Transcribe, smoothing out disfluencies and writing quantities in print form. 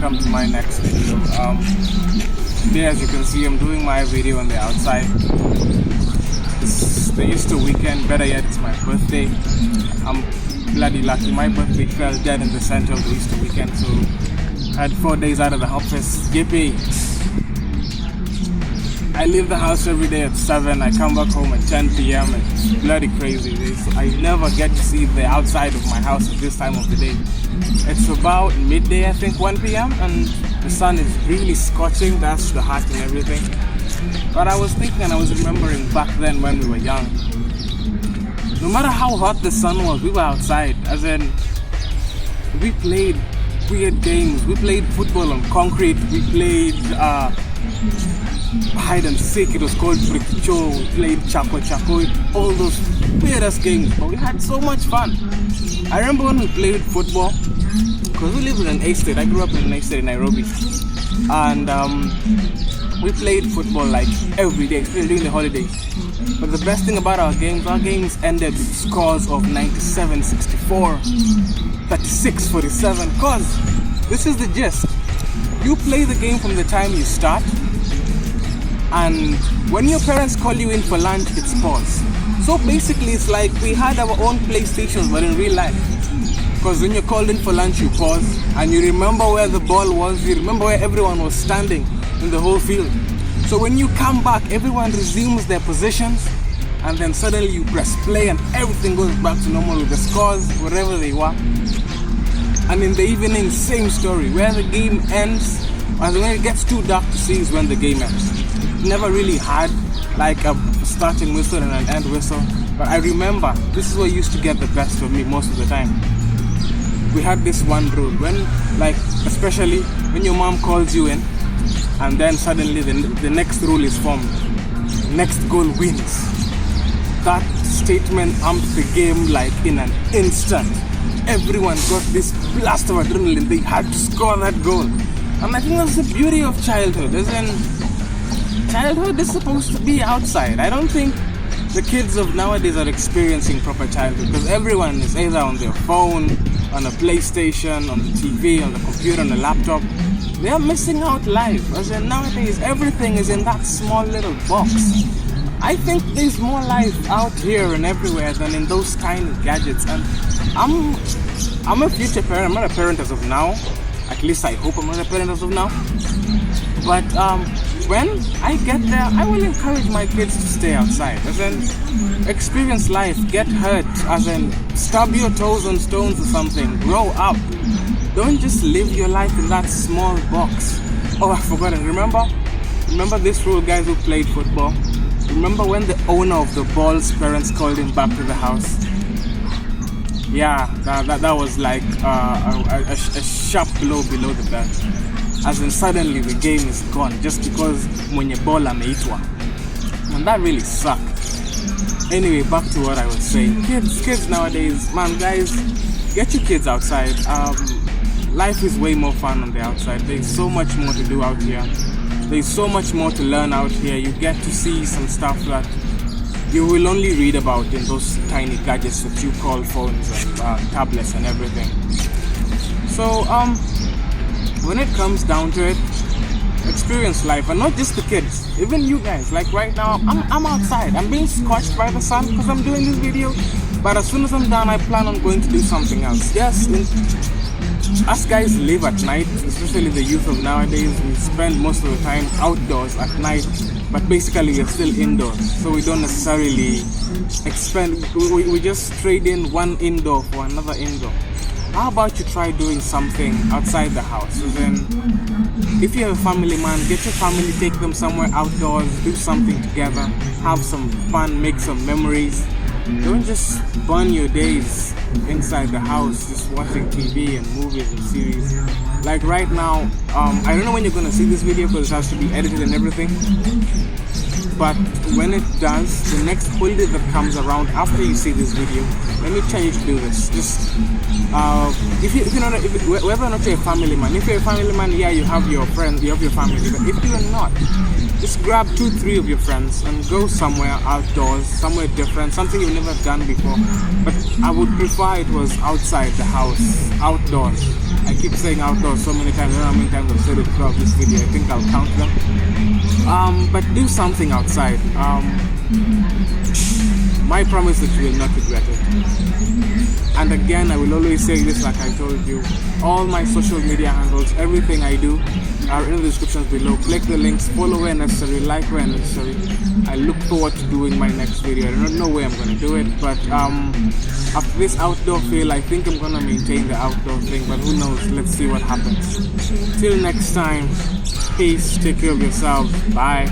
welcome to my next video. Today, as you can see, I'm doing my video on the outside. It's the Easter weekend, better yet, it's my birthday. I'm bloody lucky. My birthday fell dead in the center of the Easter weekend, so I had 4 days out of the office. Yippee! I leave the house every day at 7, I come back home at 10 p.m. It's bloody crazy. I never get to see the outside of my house at this time of the day. It's about midday, I think, 1 p.m. and the sun is really scorching. That's the heart and everything. But I was thinking and I was remembering back then when we were young. No matter how hot the sun was, we were outside. As in, we played weird games. We played football on concrete. We played hide and seek. It was called Brickcho. We played Chaco, all those weirdest games. But we had so much fun. I remember when we played football, because we live in an estate. I grew up in an estate in Nairobi, and we played football like every day, especially during the holidays. But the best thing about our games ended with scores of 97-64, 36-47. Cause this is the gist. You play the game from the time you start, and when your parents call you in for lunch, it's pause. So basically, it's like we had our own PlayStations, but in real life. Because when you're called in for lunch, you pause and you remember where the ball was, you remember where everyone was standing in the whole field. So when you come back, everyone resumes their positions, and then suddenly you press play and everything goes back to normal with the scores, wherever they were. And in the evening, same story. Where the game ends, and when it gets too dark to see is when the game ends. Never really had like a starting whistle and an end whistle, but I remember this is what used to get the best of me most of the time. We had this one rule when, like, especially when your mom calls you in, and then suddenly the next rule is formed. Next goal wins. That statement amped the game like in an instant. Everyone got this blast of adrenaline. They had to score that goal. And I think that's the beauty of childhood. Childhood is supposed to be outside. I don't think the kids of nowadays are experiencing proper childhood, because everyone is either on their phone, on a PlayStation, on the TV, on the computer, on the laptop. They are missing out life. As in, nowadays, everything is in that small little box. I think there's more life out here and everywhere than in those tiny gadgets. And I'm a future parent. I'm not a parent as of now. At least I hope I'm not a parent as of now. But when I get there, I will encourage my kids to stay outside. As in, experience life, get hurt, as in, stub your toes on stones or something, grow up. Don't just live your life in that small box. Oh, I forgot it. Remember this rule, guys who played football? Remember when the owner of the ball's parents called him back to the house? Yeah, that was like a sharp blow below the belt. As in, suddenly the game is gone just because mwenye ball ameitwa. And that really sucked. Anyway, back to what I was saying. Kids nowadays, man, guys, get your kids outside. Life is way more fun on the outside. There's so much more to do out here. There's so much more to learn out here. You get to see some stuff that you will only read about in those tiny gadgets that you call phones and tablets and everything. So, when it comes down to it, experience life, and not just the kids, even you guys. Like right now, I'm outside. I'm being scorched by the sun because I'm doing this video, but as soon as I'm done, I plan on going to do something else. Yes, us guys live at night, especially the youth of nowadays. We spend most of the time outdoors at night, but basically we're still indoors, so we don't necessarily we just trade in one indoor for another indoor. How about you try doing something outside the house? So then, if you have a family, man, get your family, take them somewhere outdoors, do something together, have some fun, make some memories. Don't just burn your days inside the house just watching TV and movies and series. Like right now, I don't know when you're gonna see this video because it has to be edited and everything. But when it does, the next holiday that comes around after you see this video, let me tell you to do this. Just whether or not you're a family man, if you're a family man, yeah, you have your friends, you have your family. But if you're not, just grab 2-3 of your friends and go somewhere outdoors, somewhere different, something you've never done before. But I would prefer it was outside the house, outdoors. I keep saying outdoors so many times. I don't know how many times I've said it throughout this video. I think I'll count them. But do something outside. My promise that you will not regret it. And again, I will always say this like I told you. All my social media handles, everything I do are in the descriptions below. Click the links, follow where necessary, like where necessary. I look forward to doing my next video. I don't know where I'm going to do it, but after this outdoor fail, I think I'm going to maintain the outdoor thing, but who knows? Let's see what happens. Till next time, peace, take care of yourself, bye.